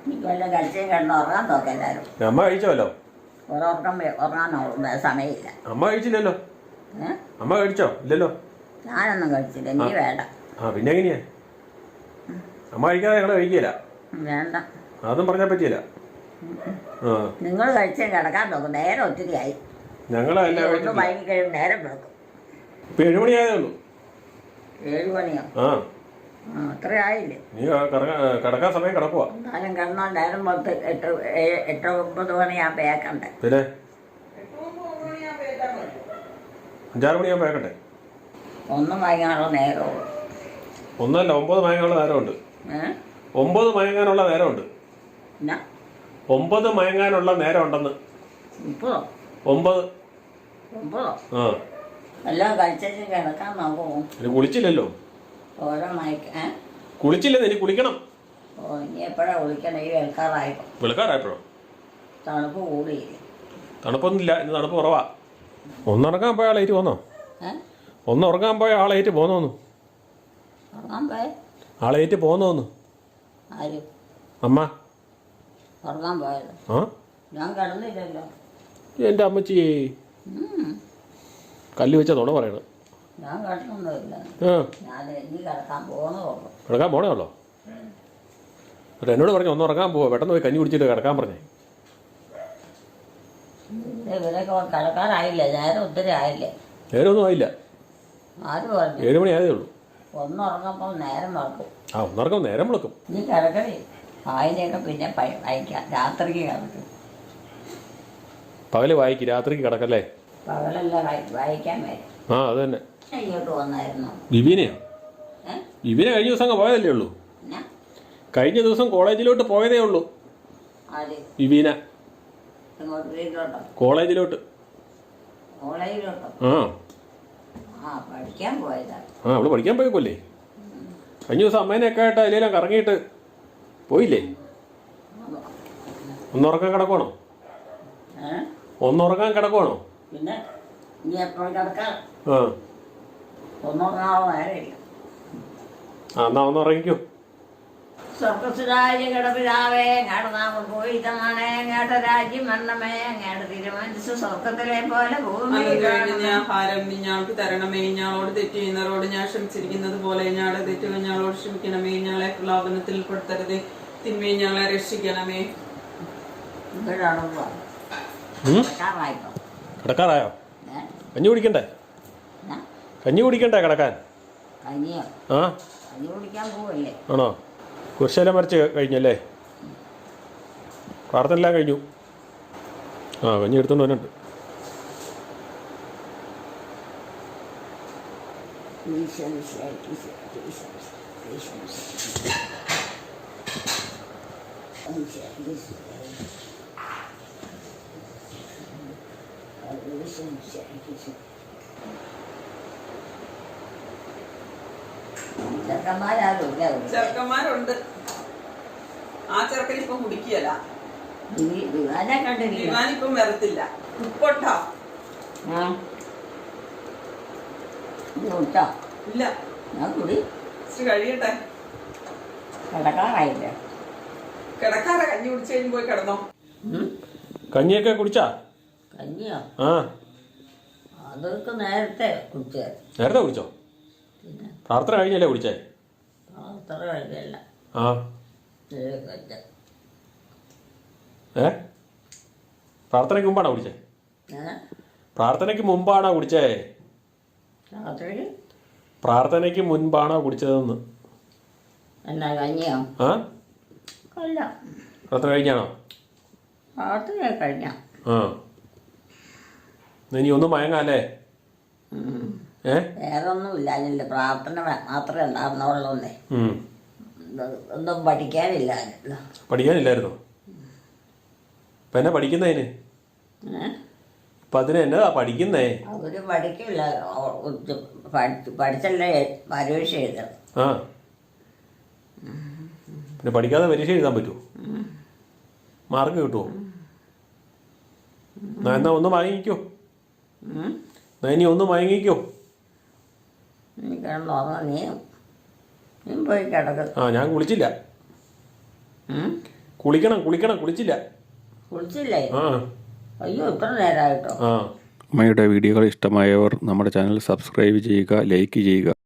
എനിക്ക് വല്ല കഴിച്ചും കിടന്ന് ഉറങ്ങാൻ നോക്കാം എല്ലാവരും. അമ്മ കഴിച്ചോല്ലോ. ഉറങ്ങാനോ സമയമില്ല. അമ്മ കഴിച്ചില്ലല്ലോ. ഏ അമ്മ കഴിച്ചോ? ഇല്ലല്ലോ. ഞാനൊന്നും കഴിച്ചില്ല, എനിക്ക് വേണ്ട. ആ പിന്നെ എങ്ങനെയാ? അമ്മ കഴിക്കാതെ ഞങ്ങൾ കഴിക്കില്ല. വേണ്ട. അതും പറഞ്ഞാൽ പറ്റിയില്ല. ആ നിങ്ങൾ കഴിച്ചേ കിടക്കാൻ നോക്കും, നേരം ഒത്തിരി ആയി. ഞങ്ങളെല്ലാം ഒന്ന് വൈകി കഴിയും നേരം വെളുക്കും. ഇപ്പം 7 മണിയായതേ ഉള്ളൂ. 7 മണിയോ? ആ അത്ര ആയില്ലേ? നീ കിടക്കാൻ സമയം കിടക്കുവാ. എന്നാലും കിടന്നാൽ നേരം വെളുത്ത് 8 9 മണിയാകുമ്പോൾ ഏക്കണ്ടേ. പിന്നെ 8 മണിയാകുമ്പോൾ ഏറ്റാൻ മതി. 5-6 മണിയാകുമ്പോൾ ഏക്കട്ടെ. ഒന്നും വൈകാനുള്ള നേരമുള്ളൂ. ഒന്നല്ല, 9 മയങ്ങാനുള്ള നേരമുണ്ട്. 9 മയങ്ങാനുള്ള നേരമുണ്ട്. എന്നാ 9 മയങ്ങാനുള്ള നേരം ഉണ്ടെന്ന്. 30? 9. 9? ആ എല്ലാം കഴിച്ചു കിടക്കാൻ നോക്കുമോ? ഇനി കുളിച്ചില്ലല്ലോ. ഓരോ കുളിച്ചില്ലെന്ന്, ഇനി കുളിക്കണം. ഇനി എപ്പോഴാണ് വിളിക്കണം? ഈ വെൽക്കാറായിപ്പോ. വെളുക്കാറായപ്പോഴോ? തണുപ്പ് കൂടിയില്ലേ? തണുപ്പൊന്നുമില്ല, ഇന്ന് തണുപ്പ് കുറവാ. ഒന്നുറങ്ങാൻ പോയ ആളേറ്റ് പോന്നോ? ഒന്നുറങ്ങാൻ പോയ ആളേറ്റ് പോന്നോന്നു. ഉറങ്ങാൻ പോയ ആളേറ്റ് പോന്നോന്നു. ആരും അമ്മ ഉറങ്ങാൻ പോയത്? ആ ഞാൻ കിടന്നില്ലല്ലോ. എൻ്റെ അമ്മച്ചി കല്ല് വെച്ച തുണ പറയണത്. ഞാൻ കിടന്നൊന്നുമില്ല. ആ ഞാൻ ഇനി കിടക്കാൻ പോകണുള്ളൂ. കിടക്കാൻ പോണേ ഉള്ളോ? എന്നിട്ട് എന്നോട് പറഞ്ഞു ഒന്ന് ഉറങ്ങാൻ പോവാ, പെട്ടെന്ന് പോയി കഞ്ഞി കുടിച്ചിട്ട് കിടക്കാൻ പറഞ്ഞേ. ഇവരൊക്കെ കിടക്കാറായില്ലേ? നേരം ഒത്തിരി ആയില്ലേ? നേരമൊന്നും ആയില്ല. ആര് പറഞ്ഞു? 7 മണി ആയതേ ഉള്ളൂ. ഒന്നുറങ്ങപ്പോൾ നേരം വെളുക്കും. ആ ഒന്നുറക്കം നേരം വിളക്കും. നീ കിടക്കണേ. വായനയൊക്കെ പിന്നെ വായിക്കാം, രാത്രിക്ക് കിടക്കും. പകല് വായിക്കും, രാത്രിക്ക് കിടക്കല്ലേ? പകലെല്ലാം വായിക്കാൻ വരും. ആ അത് തന്നെ. ഇങ്ങോട്ട് വന്നായിരുന്നു. വിവീനയോ? വിവീന കഴിഞ്ഞ ദിവസം അങ്ങ് പോയതല്ലേ ഉള്ളൂ. എന്നാ കഴിഞ്ഞ ദിവസം കോളേജിലോട്ട് പോയതേ ഉള്ളൂ. ആര്? വിവീന ഇങ്ങോട്ട് വീട്ടിലോട്ടോ? കോളേജിലോട്ട്. കോളേജിലോട്ടോ? ആ പഠിക്കാൻ പോയതാ. ആ അവള് പഠിക്കാൻ പോയപ്പോലെ കഴിഞ്ഞ ദിവസം അമ്മേനെയൊക്കെ ആയിട്ട് അതിലെല്ലാം കറങ്ങിയിട്ട് പോയില്ലേ? ഒന്നുറങ്ങാൻ കിടക്കുവാണോ? ഒന്നുറങ്ങാൻ കിടക്കുവാണോ? പിന്നെ നീ എപ്പോഴും കിടക്കാൻ ആ ഒന്നുറങ്ങാവോ? നേരമില്ല. ആ എന്നാ ഒന്നുറങ്ങിക്കോ. സ്വർഗസുരാജ്യ കിടപ്പിതാവേ, അങ്ങയുടെ നാമം പൂജിതമാണ്, അങ്ങയുടെ രാജ്യം വരണമേ, അങ്ങയുടെ തിരുമനസ്സ് സ്വർഗത്തിലെ പോലെ ഭൂമിയിലാണ്. ആഹാരം നീ ഞങ്ങൾക്ക് തരണമേ, ഞങ്ങളോട് തെറ്റ് ചെയ്യുന്നവരോട് ഞാൻ ക്ഷമിച്ചിരിക്കുന്നത് പോലെ ഞങ്ങളുടെ തെറ്റുകൾ ഞങ്ങളോട് ക്ഷമിക്കണമേ, ഞങ്ങളെ പ്രലോഭനത്തിൽ പെടുത്തരുതേ, തിന്മയെ ഞങ്ങളെ രക്ഷിക്കണമേ. കിടക്കാറായോ? കഞ്ഞി കുടിക്കണ്ടേ? കഞ്ഞി കുടിക്കണ്ടേ കിടക്കാൻ? കഞ്ഞിയോ? ആ കഞ്ഞി കുടിക്കാൻ പോവല്ലേ? ആണോ? കുരിശെല്ലാം വരച്ച് കഴിഞ്ഞല്ലേ? പ്രാർത്ഥന എല്ലാം കഴിഞ്ഞു. ആ കഞ്ഞി എടുത്തോണ്ട് വന്നിട്ട്. ചെറുക്കന്മാരുണ്ട്. ആ ചെറുക്കൻ ഇപ്പം കുടിക്കുകയല്ല. ഇവാനിപ്പം വരത്തില്ല. ഉപ്പൊട്ടോ? ഇല്ല, ഇച്ചിരി കഴിയട്ടെ. കിടക്കാറായില്ലേ? കിടക്കാറ കഞ്ഞി കുടിച്ചു കഴിഞ്ഞ് പോയി കിടന്നോ. കഞ്ഞിയൊക്കെ കുടിച്ചാ? കഞ്ഞിയോ? ആ അതൊക്കെ നേരത്തെ കുടിച്ചേ. നേരത്തെ കുടിച്ചോ? പിന്നെ പ്രാർത്ഥന കഴിഞ്ഞല്ലേ കുടിച്ചേ? അത്ര കഴിഞ്ഞല്ല. ആ പ്രാർത്ഥനയ്ക്ക് മുമ്പാണോ കുടിച്ചേ? പ്രാർത്ഥനയ്ക്ക് മുമ്പാണോ കുടിച്ചേ? പ്രാർത്ഥനയ്ക്ക് മുൻപാണോ കുടിച്ചതെന്ന്? എന്നാ കഞ്ഞിയോ? ആ അല്ല, പ്രാർത്ഥന കഴിഞ്ഞാണോ? പ്രാർത്ഥന കഴിഞ്ഞ. ആ ഇനി ഒന്നും മയങ്ങാല്ലേ? വേറെ ഒന്നുമില്ല. അതിൻ്റെ പ്രാർത്ഥന മാത്രമേ ഉണ്ടായിരുന്നുള്ളൂന്നേ. ഒന്നും പഠിക്കാനില്ലായിരുന്നു. പഠിക്കാനില്ലായിരുന്നോ? ഇപ്പം എന്നാ പഠിക്കുന്നതിന്? അപ്പം അതിന് എന്നതാ പഠിക്കുന്നേ? അവര് പഠിക്കില്ല. പഠിച്ചല്ലേ പരീക്ഷ എഴുതണം. ആ പിന്നെ പഠിക്കാതെ പരീക്ഷ എഴുതാൻ പറ്റുമോ? മാർക്ക് കിട്ടുമോ? എന്നാ ഒന്ന് വാങ്ങിക്കോ. എന്നാ ഇനി ഒന്ന് വാങ്ങിക്കോ. നീ കിടന്നുറങ്ങ. നീ പോയി കിടക്കും. ആ ഞാൻ കുളിച്ചില്ല. കുളിക്കണം കുളിച്ചില്ല. കുളിച്ചില്ലേ? ആ അയ്യോ, ഇത്ര നേരമായിട്ടോ? ആ. അമ്മയുടെ വീഡിയോകൾ ഇഷ്ടമായവർ നമ്മുടെ ചാനൽ സബ്സ്ക്രൈബ് ചെയ്യുക, ലൈക്ക് ചെയ്യുക.